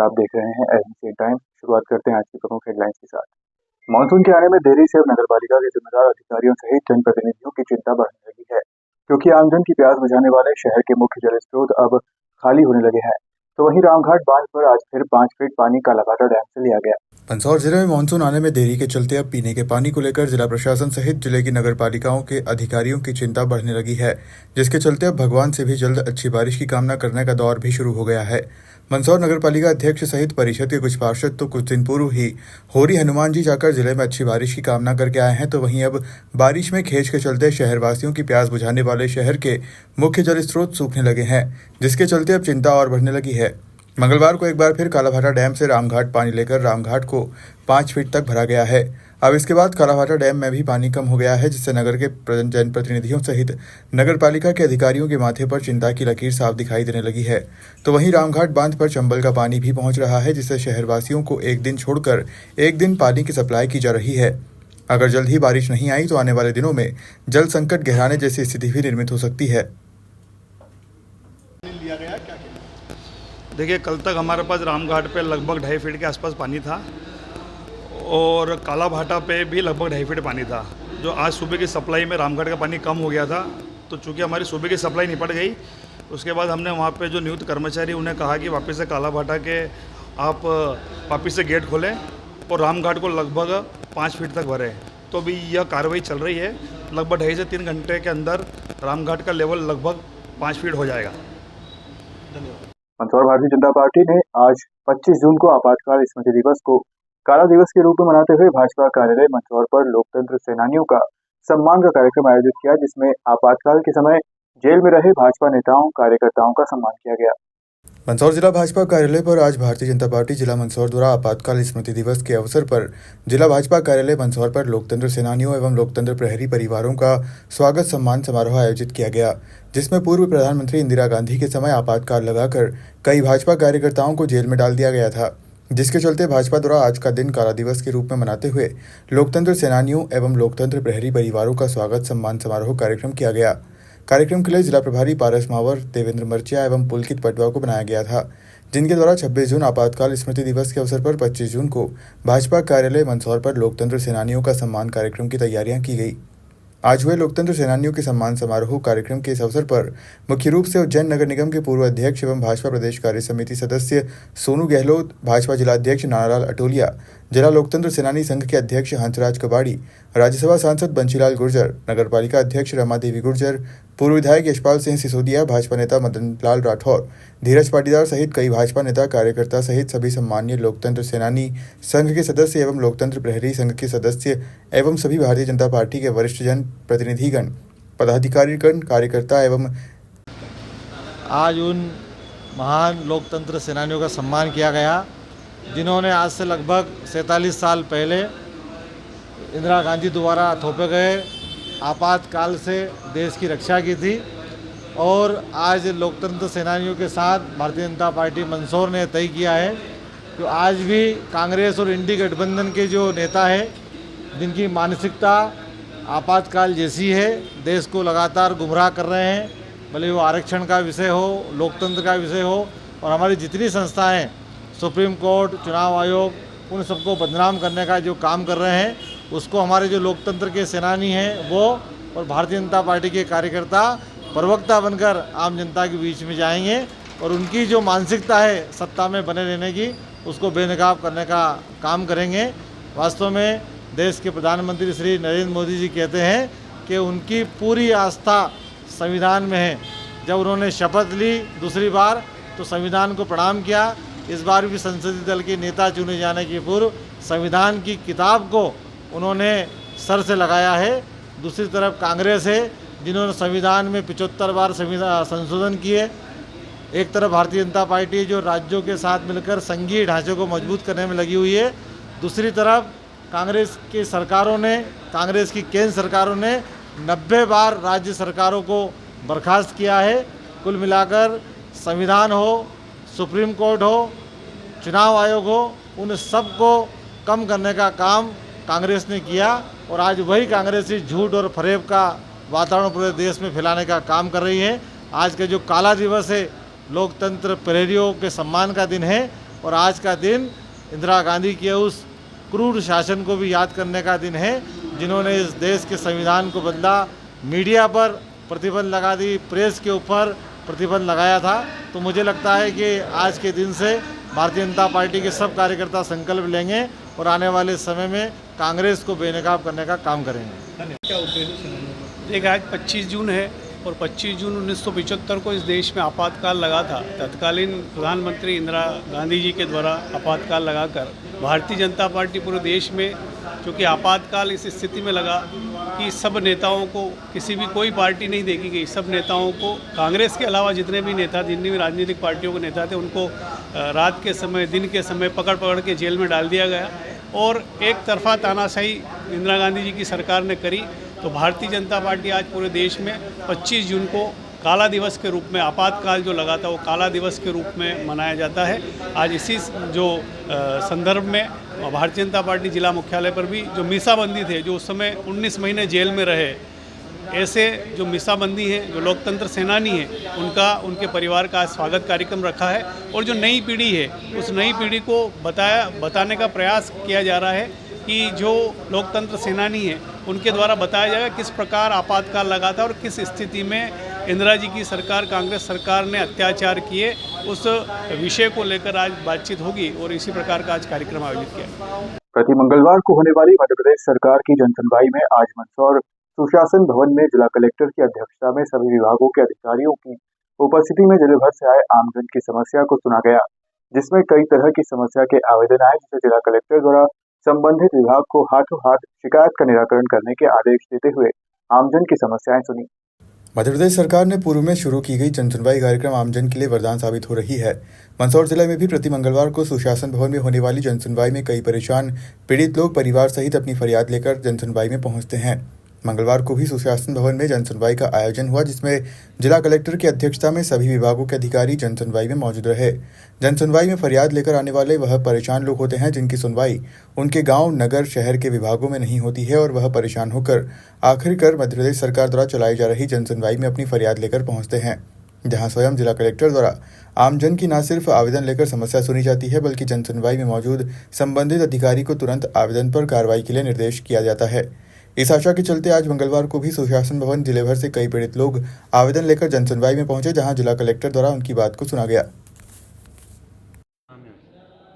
नमस्कार, आप देख रहे हैं एनसीएन टाइम। शुरुआत करते हैं आज की प्रमुख हेडलाइंस के साथ। मानसून के आने में देरी से अब नगरपालिका के जिम्मेदार अधिकारियों सहित जनप्रतिनिधियों की चिंता बढ़ने लगी है, क्योंकि आमजन की प्यास बुझाने वाले शहर के मुख्य जल स्रोत अब खाली होने लगे हैं। तो वहीं रामघाट बांध पर आज फिर 5 फीट पानी कालाघाटा डैम से लिया गया। मंदसौर जिले में मानसून आने में देरी के चलते अब पीने के पानी को लेकर जिला प्रशासन सहित जिले की नगरपालिकाओं के अधिकारियों की चिंता बढ़ने लगी है, जिसके चलते अब भगवान से भी जल्द अच्छी बारिश की कामना करने का दौर भी शुरू हो गया है। मंदसौर नगरपालिका अध्यक्ष सहित परिषद के कुछ पार्षद तो कुछ दिन पूर्व ही होरी हनुमान जी जाकर जिले में अच्छी बारिश की कामना करके आए हैं, तो वहीं अब बारिश में खेच के चलते शहरवासियों की प्यास बुझाने वाले शहर के मुख्य जल स्रोत सूखने लगे हैं, जिसके चलते अब चिंता और बढ़ने लगी है। मंगलवार को एक बार फिर कालाभाटा डैम से रामघाट पानी लेकर रामघाट को 5 फीट तक भरा गया है। अब इसके बाद कालाभाटा डैम में भी पानी कम हो गया है, जिससे नगर के जनप्रतिनिधियों सहित नगरपालिका के अधिकारियों के माथे पर चिंता की लकीर साफ दिखाई देने लगी है। तो वहीं रामघाट बांध पर चंबल का पानी भी पहुंच रहा है, जिससे शहरवासियों को एक दिन छोड़कर एक दिन पानी की सप्लाई की जा रही है। अगर जल्द ही बारिश नहीं आई तो आने वाले दिनों में जल संकट गहराने जैसी स्थिति भी निर्मित हो सकती है। देखिए, कल तक हमारे पास रामघाट पे लगभग 2.5 फीट के आसपास पानी था और कालाभाटा पे भी लगभग 2.5 फीट पानी था। जो आज सुबह की सप्लाई में रामघाट का पानी कम हो गया था, तो चूँकि हमारी सुबह की सप्लाई निपट गई, उसके बाद हमने वहाँ पे जो नियुक्त कर्मचारी उन्हें कहा कि वापस से कालाभाटा के आप वापस से गेट खोलें और रामघाट को लगभग 5 फीट तक भरें। तो अभी यह कार्रवाई चल रही है। लगभग 2.5 से 3 घंटे के अंदर रामघाट का लेवल लगभग 5 फीट हो जाएगा। धन्यवाद। मंदसौर भारतीय जनता पार्टी ने आज 25 जून को आपातकाल स्मृति दिवस को काला दिवस के रूप में मनाते हुए भाजपा कार्यालय मंदसौर पर लोकतंत्र सेनानियों का सम्मान का कार्यक्रम आयोजित किया, जिसमें आपातकाल के समय जेल में रहे भाजपा नेताओं कार्यकर्ताओं का सम्मान किया गया। मंदसौर जिला भाजपा कार्यालय पर आज भारतीय जनता पार्टी जिला मंदसौर द्वारा आपातकाल स्मृति दिवस के अवसर पर जिला भाजपा कार्यालय मंदसौर पर लोकतंत्र सेनानियों एवं लोकतंत्र प्रहरी परिवारों का स्वागत सम्मान समारोह आयोजित किया गया, जिसमें पूर्व प्रधानमंत्री इंदिरा गांधी के समय आपातकाल लगाकर कई भाजपा कार्यकर्ताओं को जेल में डाल दिया गया था, जिसके चलते भाजपा द्वारा आज का दिन काला दिवस के रूप में मनाते हुए लोकतंत्र सेनानियों एवं लोकतंत्र प्रहरी परिवारों का स्वागत सम्मान समारोह कार्यक्रम किया गया। कार्यक्रम के लिए जिला प्रभारी पारस मावर, देवेंद्र मर्चिया एवं पुलकित पटवा को बनाया गया था, जिनके द्वारा 26 जून आपातकाल स्मृति दिवस के अवसर पर 25 जून को भाजपा कार्यालय मंदसौर पर लोकतंत्र सेनानियों का सम्मान कार्यक्रम की तैयारियां की गई। आज हुए लोकतंत्र सेनानियों के सम्मान समारोह कार्यक्रम के इस अवसर पर मुख्य रूप से उज्जैन नगर निगम के पूर्व अध्यक्ष एवं भाजपा प्रदेश कार्य समिति सदस्य सोनू गहलोत, भाजपा जिलाध्यक्ष नानालाल अटोलिया, जिला लोकतंत्र सेनानी संघ के अध्यक्ष हंसराज कबाड़ी, राज्यसभा सांसद बंशीलाल गुर्जर, नगरपालिका अध्यक्ष रमा देवी गुर्जर, पूर्व विधायक यशपाल सिंह सिसोदिया, भाजपा नेता मदन लाल राठौर, धीरज पाटीदार सहित कई भाजपा नेता कार्यकर्ता सहित सभी सम्मानीय लोकतंत्र सेनानी संघ के सदस्य एवं लोकतंत्र प्रहरी संघ के सदस्य एवं सभी भारतीय जनता पार्टी के वरिष्ठ जन प्रतिनिधिगण, पदाधिकारीगण, कार्यकर्ता एवं आज उन महान लोकतंत्र सेनानियों का सम्मान किया गया, जिन्होंने आज से लगभग 47 साल पहले इंदिरा गांधी द्वारा थोपे गए आपातकाल से देश की रक्षा की थी। और आज लोकतंत्र सेनानियों के साथ भारतीय जनता पार्टी मंदसौर ने तय किया है कि आज भी कांग्रेस और इंडी गठबंधन के जो नेता हैं, जिनकी मानसिकता आपातकाल जैसी है, देश को लगातार गुमराह कर रहे हैं, भले वो आरक्षण का विषय हो, लोकतंत्र का विषय हो, और हमारी जितनी संस्थाएं, सुप्रीम कोर्ट, चुनाव आयोग, उन सबको बदनाम करने का जो काम कर रहे हैं, उसको हमारे जो लोकतंत्र के सेनानी हैं वो और भारतीय जनता पार्टी के कार्यकर्ता प्रवक्ता बनकर आम जनता के बीच में जाएंगे और उनकी जो मानसिकता है सत्ता में बने रहने की, उसको बेनकाब करने का काम करेंगे। वास्तव में देश के प्रधानमंत्री श्री नरेंद्र मोदी जी कहते हैं कि उनकी पूरी आस्था संविधान में है। जब उन्होंने शपथ ली दूसरी बार तो संविधान को प्रणाम किया। इस बार भी संसदीय दल के नेता चुने जाने के पूर्व संविधान की किताब को उन्होंने सर से लगाया है। दूसरी तरफ कांग्रेस है, जिन्होंने संविधान में 75 बार संशोधन किए। एक तरफ भारतीय जनता पार्टी जो राज्यों के साथ मिलकर संघीय ढांचे को मजबूत करने में लगी हुई है, दूसरी तरफ कांग्रेस की सरकारों ने, कांग्रेस की केंद्र सरकारों ने 90 बार राज्य सरकारों को बर्खास्त किया है। कुल मिलाकर संविधान हो, सुप्रीम कोर्ट हो, चुनाव आयोग हो, उन सब को कम करने का काम कांग्रेस ने किया और आज वही कांग्रेस ही झूठ और फरेब का वातावरण पूरे देश में फैलाने का काम कर रही है। आज का जो काला दिवस है, लोकतंत्र प्रहरियों के सम्मान का दिन है। और आज का दिन इंदिरा गांधी के उस क्रूर शासन को भी याद करने का दिन है, जिन्होंने इस देश के संविधान को बदला, मीडिया पर प्रतिबंध लगा दी, प्रेस के ऊपर प्रतिबंध लगाया था। तो मुझे लगता है कि आज के दिन से भारतीय जनता पार्टी के सब कार्यकर्ता संकल्प लेंगे और आने वाले समय में कांग्रेस को बेनकाब करने का काम करेंगे। क्या उद्देश्य? देखिए, आज 25 जून है और 25 जून 1975 को इस देश में आपातकाल लगा था। तत्कालीन प्रधानमंत्री इंदिरा गांधी जी के द्वारा आपातकाल लगाकर भारतीय जनता पार्टी पूरे देश में, चूँकि आपातकाल इस स्थिति में लगा कि सब नेताओं को, किसी भी कोई पार्टी नहीं देखी गई, सब नेताओं को, कांग्रेस के अलावा जितने भी नेता, जितनी भी राजनीतिक पार्टियों के नेता थे, उनको रात के समय, दिन के समय पकड़ के जेल में डाल दिया गया और एक तरफा तानाशाही इंदिरा गांधी जी की सरकार ने करी। तो भारतीय जनता पार्टी आज पूरे देश में 25 जून को काला दिवस के रूप में, आपातकाल जो लगा था वो काला दिवस के रूप में मनाया जाता है। आज इसी जो संदर्भ में भारतीय जनता पार्टी जिला मुख्यालय पर भी जो मीसाबंदी थे, जो उस समय 19 महीने जेल में रहे, ऐसे जो मीसाबंदी है, जो लोकतंत्र सेनानी है, उनके परिवार का आज स्वागत कार्यक्रम रखा है और जो नई पीढ़ी है, उस नई पीढ़ी को बताने का प्रयास किया जा रहा है कि जो लोकतंत्र सेनानी है उनके द्वारा बताया जाएगा किस प्रकार आपातकाल लगा था और किस स्थिति में इंदिरा जी की सरकार, कांग्रेस सरकार ने अत्याचार किए, उस विषय को लेकर आज बातचीत होगी और इसी प्रकार का आज कार्यक्रम आयोजित किया। प्रति मंगलवार को होने वाली मध्य प्रदेश सरकार की जनसुनवाई में आज मंदसौर सुशासन भवन में जिला कलेक्टर की अध्यक्षता में सभी विभागों के अधिकारियों की उपस्थिति में जिले भर से आए आमजन की समस्या को सुना गया, जिसमें कई तरह की समस्या के आवेदन आए, जिसे जिला कलेक्टर द्वारा संबंधित विभाग को हाथों हाथ शिकायत का निराकरण करने के आदेश देते हुए आमजन की समस्याएं सुनी। मध्य प्रदेश सरकार ने पूर्व में शुरू की गई जनसुनवाई कार्यक्रम आमजन के लिए वरदान साबित हो रही है। मंदसौर जिले में भी प्रति मंगलवार को सुशासन भवन में होने वाली जनसुनवाई में कई परेशान पीड़ित लोग परिवार सहित अपनी फरियाद लेकर जनसुनवाई में पहुंचते हैं। मंगलवार को भी सुशासन भवन में जनसुनवाई का आयोजन हुआ, जिसमें जिला कलेक्टर की अध्यक्षता में सभी विभागों के अधिकारी जनसुनवाई में मौजूद रहे। जनसुनवाई में फरियाद लेकर आने वाले वह परेशान लोग होते हैं जिनकी सुनवाई उनके गांव, नगर, शहर के विभागों में नहीं होती है और वह परेशान होकर आखिरकार मध्य प्रदेश सरकार द्वारा चलाई जा रही जनसुनवाई में अपनी फरियाद लेकर पहुंचते हैं, जहां स्वयं जिला कलेक्टर द्वारा आमजन की न सिर्फ आवेदन लेकर समस्या सुनी जाती है, बल्कि जनसुनवाई में मौजूद संबंधित अधिकारी को तुरंत आवेदन पर कार्रवाई के लिए निर्देश किया जाता है। इस आशा के चलते आज मंगलवार को भी सुशासन भवन जिले भर से कई पीड़ित लोग आवेदन लेकर जनसुनवाई में पहुंचे, जहां जिला कलेक्टर द्वारा उनकी बात को सुना गया।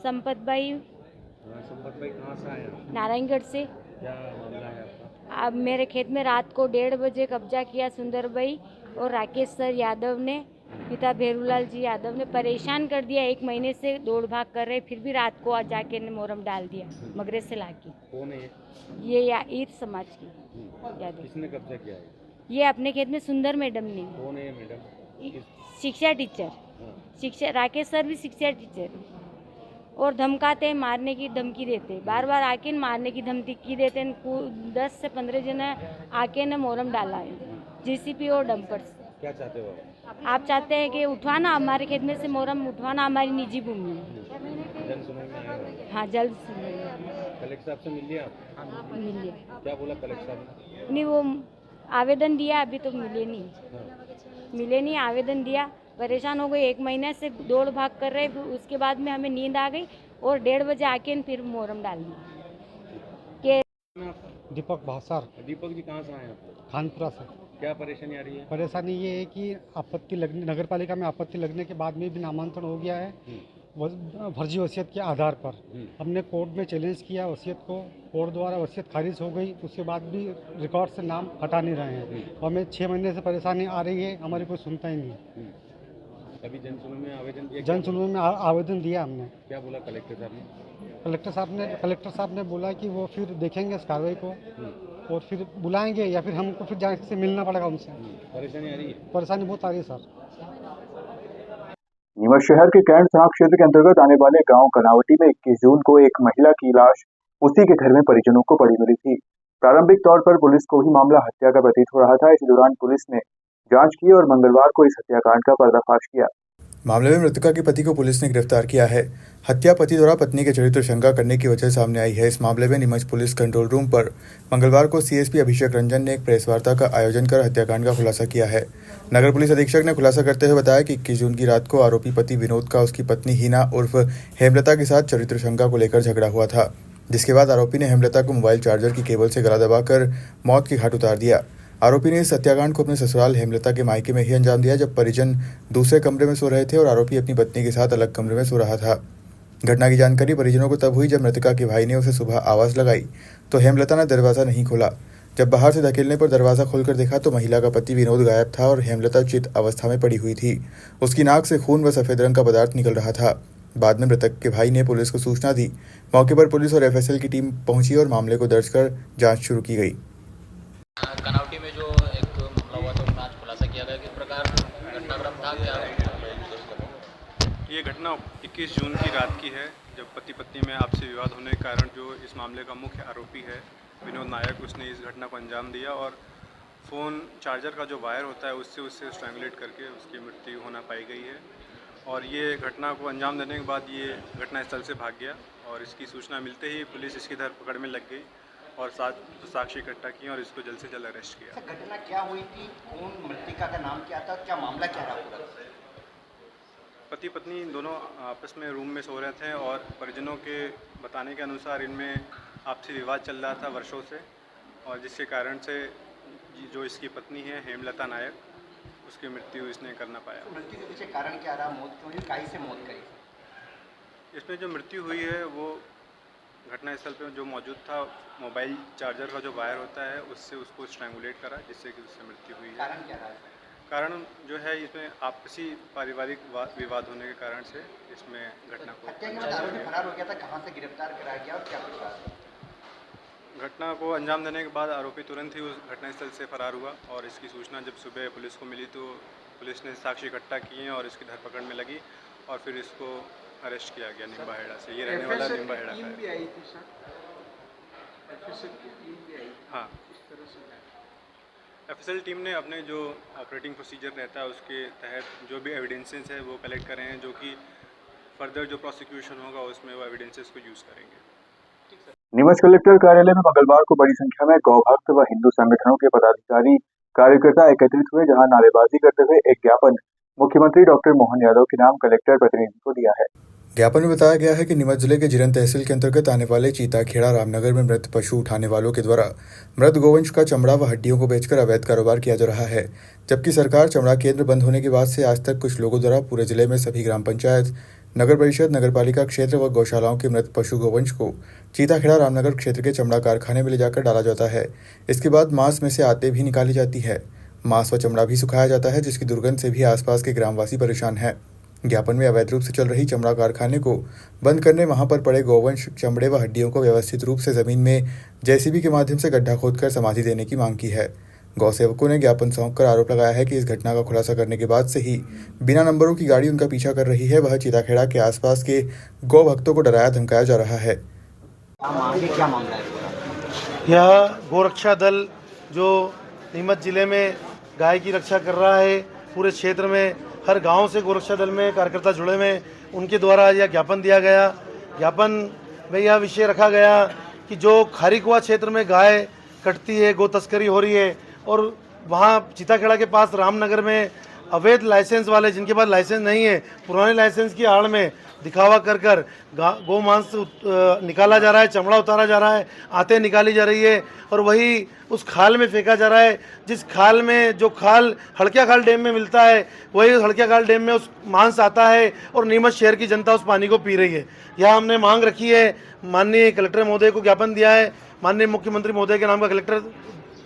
संपत भाई कहाँ से आए? नारायणगढ़ से। क्या मामला है आपका? अब मेरे खेत में रात को 1:30 बजे कब्जा किया सुंदर भाई और राकेश सर यादव ने, पिता भेरूलाल जी यादव ने परेशान कर दिया। 1 महीने से दौड़ भाग कर रहे, फिर भी रात को आज जाके ने मोहरम डाल दिया मगरे से लाके। कौन है ये ईद समाज की यादव। किसने कब्जा किया है? ये अपने खेत में सुंदर मैडम ने। कौन है मैडम? शिक्षा टीचर, शिक्षा राकेश सर भी शिक्षा टीचर, और धमकाते हैं, मारने की धमकी देते, बार बार आके मारने की धमकी देते हैं। 10 से 15 जने आके ने मोहरम डाला है, जेसीपी और डंपर से। क्या चाहते हो आप चाहते हैं कि उठवाना हमारे खेत में से मोहरम, उठवाना हमारी निजी भूमि है। जनसुनवाई में आए हो? हाँ, जल्द कलेक्टर साहब से मिल लिया आप? मिलिए। क्या बोला कलेक्टर साहब ने? नहीं, वो आवेदन दिया, अभी तो मिले नहीं, आवेदन दिया। परेशान हो गए, 1 महीने से दौड़ भाग कर रहे, फिर उसके बाद में हमें नींद आ गई और 1:30 बजे आके फिर मोहरम डाल दिया। दीपक भावसार। दीपक जी कहाँ से आए आप? खानपुरा से। क्या परेशानी आ रही है? परेशानी ये है कि आपत्ति लगने, नगर पालिका में आपत्ति लगने के बाद में भी नामांकन हो गया है फर्जी वसीयत के आधार पर। हमने कोर्ट में चैलेंज किया वसीयत को, कोर्ट द्वारा वसीयत खारिज हो गई, उसके बाद भी रिकॉर्ड से नाम हटा नहीं रहे हैं। हमें 6 महीने से परेशानी आ रही है, हमारी कोई सुनता ही नहीं। अभी जनसुनवाई में आवेदन दिया? जनसुनवाई में आवेदन दिया हमने। क्या बोला कलेक्टर साहब ने? कलेक्टर साहब ने बोला कि वो फिर देखेंगे इस कार्रवाई को और फिर बुलाएंगे या फिर हमको फिर जाके से मिलना पड़ेगा उनसे। परेशानी आ रही है? परेशानी बहुत आ रही है सर। नीमच शहर के कैंट थाना क्षेत्र के अंतर्गत आने वाले गांव कनावटी में 21 जून को एक महिला की लाश उसी के घर में परिजनों को पड़ी मिली थी। प्रारंभिक तौर पर पुलिस को ही मामला हत्या का प्रतीत हो रहा था। इसी दौरान पुलिस ने जांच की और मंगलवार को इस हत्याकांड का पर्दाफाश किया। मामले में मृतका के पति को पुलिस ने गिरफ्तार किया है। हत्या पति द्वारा पत्नी के चरित्र शंका करने की वजह सामने आई है। इस मामले में नीमच पुलिस कंट्रोल रूम पर मंगलवार को सीएसपी अभिषेक रंजन ने एक प्रेस वार्ता का आयोजन कर हत्याकांड का खुलासा किया है। नगर पुलिस अधीक्षक ने खुलासा करते हुए बताया कि 21 जून की रात को आरोपी पति विनोद का उसकी पत्नी हिना उर्फ हेमलता के साथ चरित्र शंका को लेकर झगड़ा हुआ था, जिसके बाद आरोपी ने हेमलता को मोबाइल चार्जर की केबल से गला दबाकर मौत की घाट उतार दिया। आरोपी ने इस हत्याकांड को अपने ससुराल हेमलता के मायके में ही अंजाम दिया, जब परिजन दूसरे कमरे में सो रहे थे और आरोपी अपनी पत्नी के साथ अलग कमरे में सो रहा था। घटना की जानकारी परिजनों को तब हुई जब मृतका के भाई ने उसे सुबह आवाज लगाई तो हेमलता ने दरवाजा नहीं खोला। जब बाहर से धकेलने पर दरवाजा खोलकर देखा तो महिला का पति विनोद गायब था और हेमलता चित अवस्था में पड़ी हुई थी। उसकी नाक से खून व सफेद रंग का पदार्थ निकल रहा था। बाद में मृतक के भाई ने पुलिस को सूचना दी। मौके पर पुलिस और एफएसएल की टीम पहुंची और मामले को दर्ज कर जांच शुरू की गई। कनावटी में जो एक मामला हुआ था उसमें आज खुलासा किया गया, किस प्रकार घटनाक्रम था, क्या? ये घटना 21 जून की रात की है, जब पति पत्नी में आपसी विवाद होने के कारण जो इस मामले का मुख्य आरोपी है विनोद नायक, उसने इस घटना को अंजाम दिया और फ़ोन चार्जर का जो वायर होता है उससे स्ट्रैंगुलेट करके उसकी मृत्यु होना पाई गई है। और ये घटना को अंजाम देने के बाद ये घटनास्थल से भाग गया और इसकी सूचना मिलते ही पुलिस इसकी धरपकड़ में लग गई और साक्ष्य इकट्ठा किए और इसको जल्द से जल्द अरेस्ट किया। घटना क्या हुई थी, कौन मृतका का नाम क्या था, क्या मामला क्या रहा पूरा? पति पत्नी दोनों आपस में रूम में सो रहे थे और परिजनों के बताने के अनुसार इनमें आपसी विवाद चल रहा था वर्षों से, और जिसके कारण से जो इसकी पत्नी है हेमलता नायक, उसकी मृत्यु इसने कर ना पाया। तो मृत्यु के पीछे कारण क्या रहा, मौत क्यों हुई, काहे से मौत करी? इसमें जो मृत्यु हुई है वो घटनास्थल पर जो मौजूद था मोबाइल चार्जर का जो वायर होता है उससे उसको स्ट्रैंगुलेट करा, जिससे कि उससे मृत्यु हुई है। कारण क्या रहा? कारण जो है इसमें आपसी पारिवारिक विवाद होने के कारण से इसमें घटना को हत्या के बाद आरोपी फरार हो गया था, कहाँ से गिरफ्तार कराया गया और क्या कुछ? घटना को अंजाम देने के बाद आरोपी तुरंत ही उस घटनास्थल से फरार हुआ और इसकी सूचना जब सुबह पुलिस को मिली तो पुलिस ने साक्ष्य इकट्ठा किए और इसकी धरपकड़ में लगी और फिर इसको अरेस्ट किया गया निम्बाहेड़ा से। ये रहने वाला निम्बाहेड़ा का है। हाँ, एफएसएल टीम ने अपने जो ऑपरेटिंग प्रोसीजर रहता है उसके तहत जो भी एविडेंसेस है वो कलेक्ट कर रहे हैं, जो कि फर्दर जो प्रोसिक्यूशन होगा उसमें वो एविडेंसेस को यूज़ करेंगे। नीमच कलेक्टर कार्यालय में मंगलवार को बड़ी संख्या में गौ भक्त व हिंदू संगठनों के पदाधिकारी कार्यकर्ता एकत्रित हुए, जहां नारेबाजी करते हुए एक ज्ञापन मुख्यमंत्री डॉक्टर मोहन यादव के नाम कलेक्टर प्रतिनिधि को दिया है। ज्ञापन में बताया गया है कि नीमच जिले के जिरन तहसील के अंतर्गत आने वाले चीताखेड़ा रामनगर में मृत पशु उठाने वालों के द्वारा मृत गोवंश का चमड़ा व हड्डियों को बेचकर अवैध कारोबार किया जा रहा है, जबकि सरकार चमड़ा केंद्र बंद होने के बाद से आज तक कुछ लोगों द्वारा पूरे जिले में सभी ग्राम पंचायत, नगर परिषद, नगरपालिका क्षेत्र व गौशालाओं के मृत पशु गोवंश को चीताखेड़ा रामनगर क्षेत्र के चमड़ा कारखाने में ले जाकर डाला जाता है। इसके बाद मांस में से आते भी निकाली जाती है। मांस व चमड़ा भी सुखाया जाता है, जिसकी दुर्गंध से भी आसपास के ग्रामवासी परेशान हैं। ज्ञापन में अवैध रूप से चल रही चमड़ा कारखाने को बंद करने, वहां पर पड़े गोवंश, चमड़े व हड्डियों को व्यवस्थित रूप से जमीन में जेसीबी के माध्यम से गड्ढा खोदकर समाधि देने की मांग की है। गौ सेवकों ने ज्ञापन सौंपकर आरोप लगाया है कि इस घटना का खुलासा करने के बाद से ही बिना नंबरों की गाड़ी उनका पीछा कर रही है। वह चीताखेड़ा के आसपास के गौ भक्तों को डराया धमकाया जा रहा है। क्या मामला है? यह गोरक्षा दल जो नीमच जिले में गाय की रक्षा कर रहा है, पूरे क्षेत्र में हर गांव से गोरक्षा दल में कार्यकर्ता जुड़े हुए, उनके द्वारा यह ज्ञापन दिया गया। ज्ञापन में यह विषय रखा गया कि जो खारीकुआ क्षेत्र में गाय कटती है, गो तस्करी हो रही है और वहाँ चीताखेड़ा के पास रामनगर में अवैध लाइसेंस वाले, जिनके पास लाइसेंस नहीं है, पुराने लाइसेंस की आड़ में दिखावा कर कर गौ मांस निकाला जा रहा है, चमड़ा उतारा जा रहा है, आते निकाली जा रही है और वही उस खाल में फेंका जा रहा है। जिस खाल में, जो खाल हड़किया खाल डैम में मिलता है, वही हड़किया खाल डैम में उस मांस आता है और नीमच शहर की जनता उस पानी को पी रही है। यह हमने मांग रखी है, माननीय कलेक्टर महोदय को ज्ञापन दिया है, माननीय मुख्यमंत्री महोदय के नाम का कलेक्टर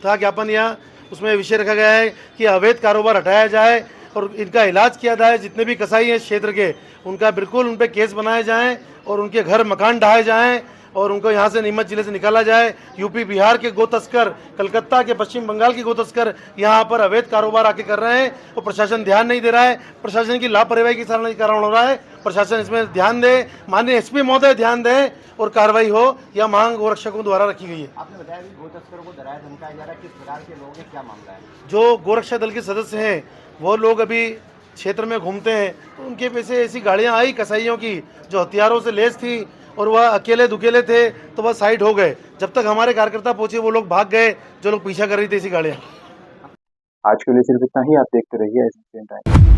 था ज्ञापन यह, उसमें विषय रखा गया है कि अवैध कारोबार हटाया जाए और इनका इलाज किया जाए। जितने भी कसाई हैं इस क्षेत्र के, उनका बिल्कुल उन पर केस बनाए जाएं और उनके घर मकान ढहाए जाएं और उनको यहाँ से नीमच जिले से निकाला जाए। यूपी बिहार के गो तस्कर, कलकत्ता के, पश्चिम बंगाल के गो तस्कर यहाँ पर अवैध कारोबार आके कर रहे हैं और प्रशासन ध्यान नहीं दे रहा है। प्रशासन की लापरवाही के कारण हो रहा है। प्रशासन इसमें ध्यान दे, माननीय एसपी महोदय ध्यान दें और कार्रवाई हो, यह मांग गोरक्षकों द्वारा रखी गई है। आपने बताया कि गो तस्करों को डराया धमकाया जा रहा है, किस प्रकार के लोग हैं, क्या मामला है? जो गोरक्षा दल के सदस्य हैं वो लोग अभी क्षेत्र में घूमते हैं तो उनके पीछे ऐसी गाड़ियां आई कसाईयों की जो हथियारों से लैस थी और वह अकेले दुकेले थे, तो वह साइड हो गए। जब तक हमारे कार्यकर्ता पहुंचे वो लोग भाग गए जो लोग पीछा कर रही थी ऐसी गाड़ियां। आज के लिए सिर्फ इतना ही। आप देखते रहिए एसबीएन टाइम।